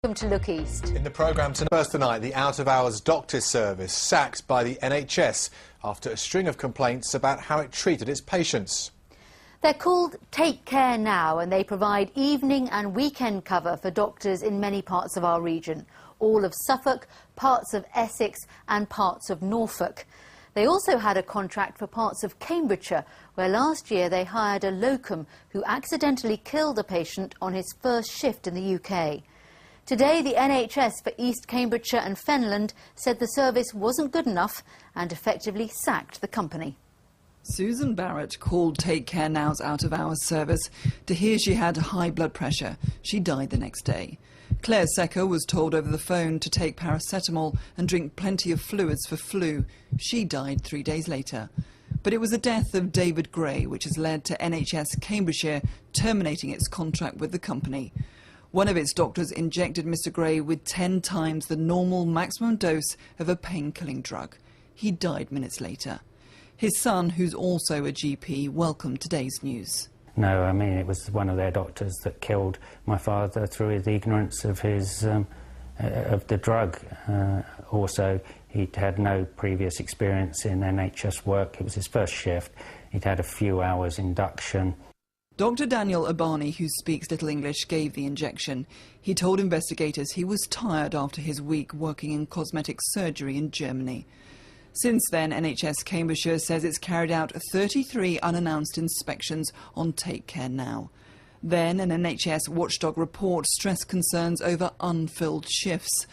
Welcome to Look East. In the programme tonight, the out-of-hours doctor's service sacked by the NHS after a string of complaints about how it treated its patients. They're called Take Care Now, and they provide evening and weekend cover for doctors in many parts of our region. All of Suffolk, parts of Essex and parts of Norfolk. They also had a contract for parts of Cambridgeshire, where last year they hired a locum who accidentally killed a patient on his first shift in the UK. Today, the NHS for East Cambridgeshire and Fenland said the service wasn't good enough and effectively sacked the company. Susan Barrett called Take Care Now's out-of-hours service to hear she had high blood pressure. She died the next day. Claire Secker was told over the phone to take paracetamol and drink plenty of fluids for flu. She died 3 days later. But it was the death of David Gray which has led to NHS Cambridgeshire terminating its contract with the company. One of its doctors injected Mr. Gray with 10 times the normal maximum dose of a pain-killing drug. He died minutes later. His son, who's also a GP, welcomed today's news. No, I mean, it was one of their doctors that killed my father through his ignorance of his of the drug. Also, he'd had no previous experience in NHS work. It was his first shift. He'd had a few hours induction. Dr. Daniel Abani, who speaks little English, gave the injection. He told investigators he was tired after his week working in cosmetic surgery in Germany. Since then, NHS Cambridgeshire says it's carried out 33 unannounced inspections on Take Care Now. Then an NHS watchdog report stressed concerns over unfilled shifts.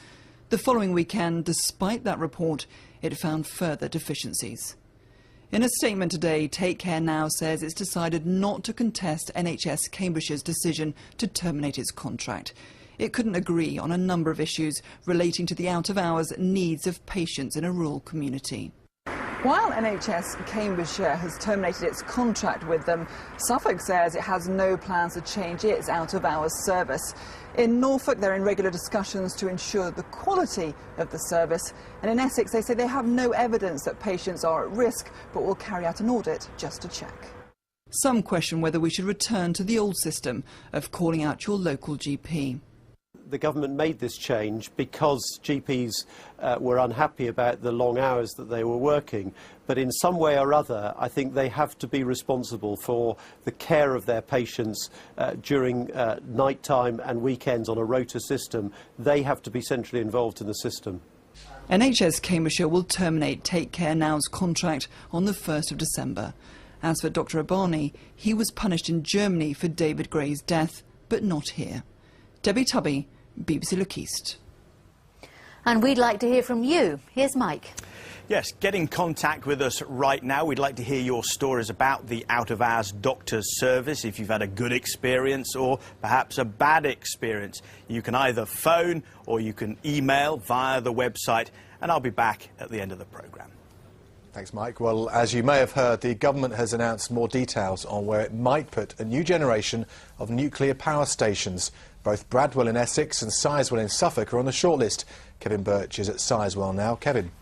The following weekend, despite that report, it found further deficiencies. In a statement today, Take Care Now says it's decided not to contest NHS Cambridgeshire's decision to terminate its contract. It couldn't agree on a number of issues relating to the out-of-hours needs of patients in a rural community. While NHS Cambridgeshire has terminated its contract with them, Suffolk says it has no plans to change its out-of-hours service. In Norfolk, they're in regular discussions to ensure the quality of the service. And in Essex, they say they have no evidence that patients are at risk, but will carry out an audit just to check. Some question whether we should return to the old system of calling out your local GP. The government made this change because GPs were unhappy about the long hours that they were working, but in some way or other I think they have to be responsible for the care of their patients during night time and weekends on a rota system. They have to be centrally involved in the system. NHS Cambridgeshire will terminate Take Care Now's contract on the 1st of December. As for Dr. Abani, he was punished in Germany for David Gray's death, but not here. Debbie Tubby, BBC Look East. And we'd like to hear from you. Here's Mike. Yes, get in contact with us right now. We'd like to hear your stories about the out-of-hours doctor's service, if you've had a good experience or perhaps a bad experience. You can either phone or you can email via the website, and I'll be back at the end of the programme. Thanks, Mike. Well, as you may have heard, the government has announced more details on where it might put a new generation of nuclear power stations. Both Bradwell in Essex and Sizewell in Suffolk are on the shortlist. Kevin Birch is at Sizewell now. Kevin.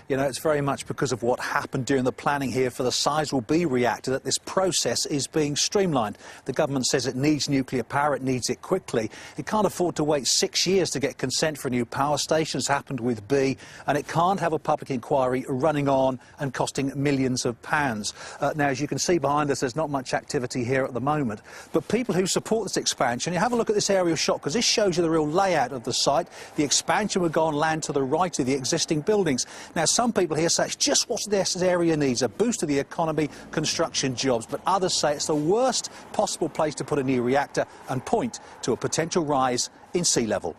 You know, it's very much because of what happened during the planning here for the Sizewell B reactor that this process is being streamlined. The government says it needs nuclear power, it needs it quickly. It can't afford to wait 6 years to get consent for a new power station, as happened with B, and it can't have a public inquiry running on and costing millions of pounds. Now, as you can see behind us, there's not much activity here at the moment, but people who support this expansion, you have a look at this aerial shot, because this shows you the real layout of the site. The expansion would go on land to the right of the existing buildings. Now, some people here say it's just what this area needs, a boost to the economy, construction jobs, but others say it's the worst possible place to put a new reactor and point to a potential rise in sea level.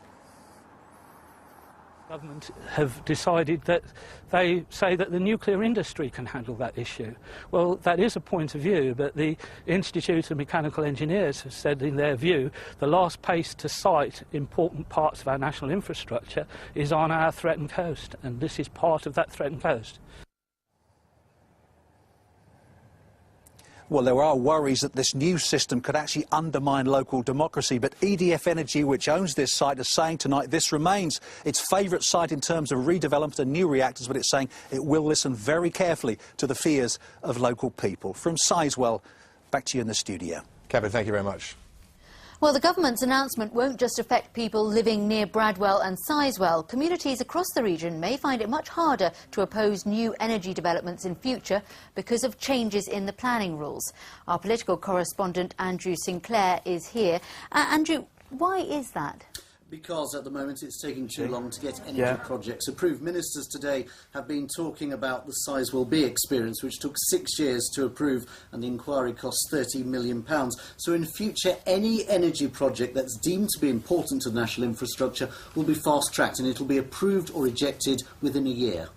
Government have decided that they say that the nuclear industry can handle that issue. Well, that is a point of view, but the Institute of Mechanical Engineers have said in their view the last place to site important parts of our national infrastructure is on our threatened coast, and this is part of that threatened coast. Well, there are worries that this new system could actually undermine local democracy, but EDF Energy, which owns this site, is saying tonight this remains its favourite site in terms of redevelopment and new reactors, but it's saying it will listen very carefully to the fears of local people. From Sizewell, back to you in the studio. Kevin, thank you very much. Well, the government's announcement won't just affect people living near Bradwell and Sizewell. Communities across the region may find it much harder to oppose new energy developments in future because of changes in the planning rules. Our political correspondent Andrew Sinclair is here. Andrew, why is that? Because at the moment it's taking too long to get energy projects approved. Ministers today have been talking about the Sizewell B experience, which took 6 years to approve, and the inquiry cost £30 million. So in future, any energy project that's deemed to be important to national infrastructure will be fast-tracked, and it'll be approved or rejected within a year.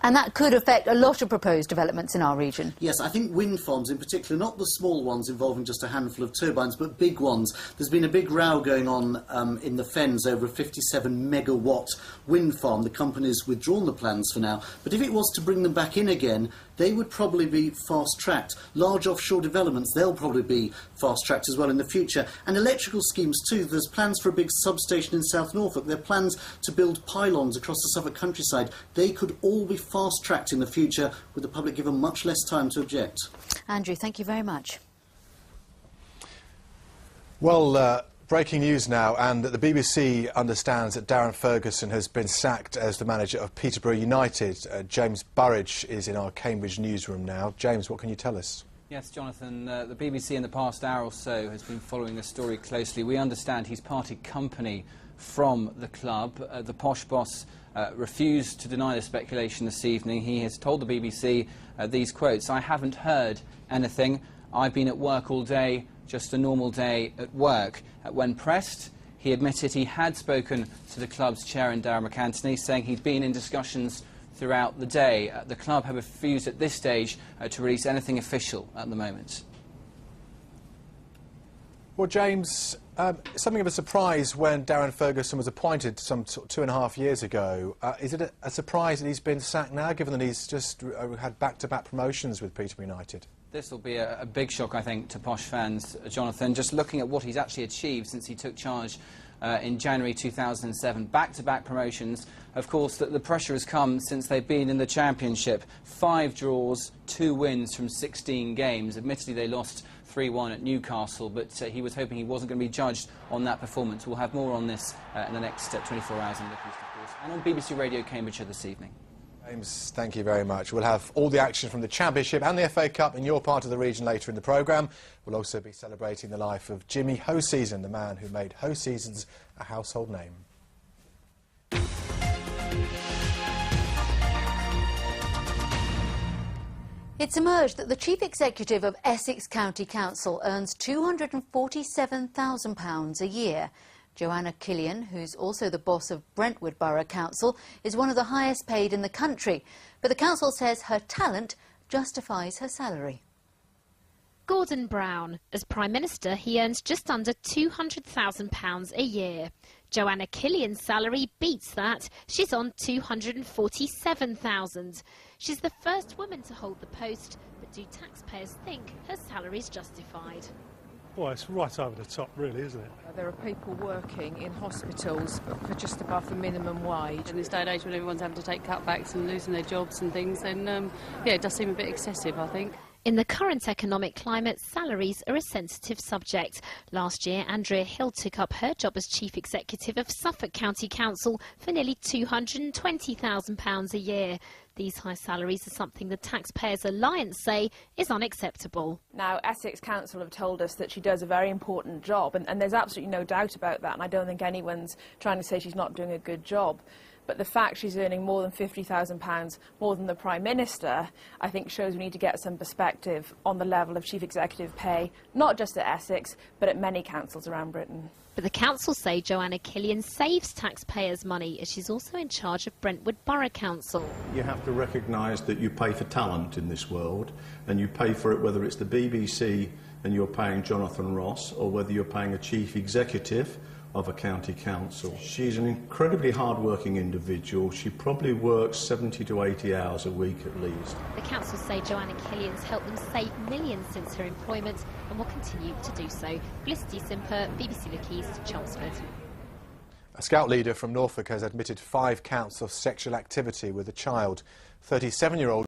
And that could affect a lot of proposed developments in our region. Yes, I think wind farms in particular, not the small ones involving just a handful of turbines, but big ones. There's been a big row going on in the Fens over a 57 megawatt wind farm. The company's withdrawn the plans for now, but if it was to bring them back in again, they would probably be fast-tracked. Large offshore developments, they'll probably be fast-tracked as well in the future. And electrical schemes too. There's plans for a big substation in South Norfolk. There are plans to build pylons across the Suffolk countryside. They could all be fast-tracked in the future, with the public given much less time to object. Andrew, thank you very much. Well, breaking news now, and the BBC understands that Darren Ferguson has been sacked as the manager of Peterborough United. James Burridge is in our Cambridge newsroom now. James, what can you tell us? Yes, Jonathan, the BBC in the past hour or so has been following the story closely. We understand he's parted company from the club. The posh boss refused to deny the speculation this evening. He has told the BBC these quotes: "I haven't heard anything. I've been at work all day, just a normal day at work." When pressed, he admitted he had spoken to the club's chairman, Darren McAntony, saying he'd been in discussions throughout the day. The club have refused at this stage to release anything official at the moment. Well, James, something of a surprise when Darren Ferguson was appointed some 2.5 years ago. Is it a surprise that he's been sacked now, given that he's just had back-to-back promotions with Peterborough United? This will be a big shock, I think, to posh fans, Jonathan. Just looking at what he's actually achieved since he took charge in January 2007. Back-to-back promotions. Of course, the pressure has come since they've been in the Championship. 5 draws, 2 wins from 16 games. Admittedly, they lost 3-1 at Newcastle, but he was hoping he wasn't going to be judged on that performance. We'll have more on this in the next 24 hours in the East, of course, and on BBC Radio Cambridgeshire this evening. James, thank you very much. We'll have all the action from the Championship and the FA Cup in your part of the region later in the programme. We'll also be celebrating the life of Jimmy Hoseason, the man who made Hoseasons a household name. It's emerged that the Chief Executive of Essex County Council earns £247,000 a year. Joanna Killian, who's also the boss of Brentwood Borough Council, is one of the highest paid in the country. But the council says her talent justifies her salary. Gordon Brown. As Prime Minister, he earns just under £200,000 a year. Joanna Killian's salary beats that. She's on £247,000. She's the first woman to hold the post, but do taxpayers think her salary's justified? Well, it's right over the top, really, isn't it? There are people working in hospitals for just above the minimum wage. In this day and age when everyone's having to take cutbacks and losing their jobs and things, then, yeah, it does seem a bit excessive, I think. In the current economic climate, salaries are a sensitive subject. Last year, Andrea Hill took up her job as Chief Executive of Suffolk County Council for nearly £220,000 a year. These high salaries are something the Taxpayers Alliance say is unacceptable. Now, Essex Council have told us that she does a very important job, and there's absolutely no doubt about that, and I don't think anyone's trying to say she's not doing a good job. But the fact she's earning more than £50,000 more than the Prime Minister, I think shows we need to get some perspective on the level of Chief Executive pay, not just at Essex, but at many councils around Britain. But the council say Joanna Killian saves taxpayers money, as she's also in charge of Brentwood Borough Council. You have to recognise that you pay for talent in this world, and you pay for it whether it's the BBC and you're paying Jonathan Ross, or whether you're paying a Chief Executive of a county council. She's an incredibly hard-working individual. She probably works 70 to 80 hours a week at least. The council say Joanna Killian's helped them save millions since her employment and will continue to do so. Felicity Simper, BBC Look East, Chelmsford. A Scout leader from Norfolk has admitted 5 counts of sexual activity with a child. 37-year-old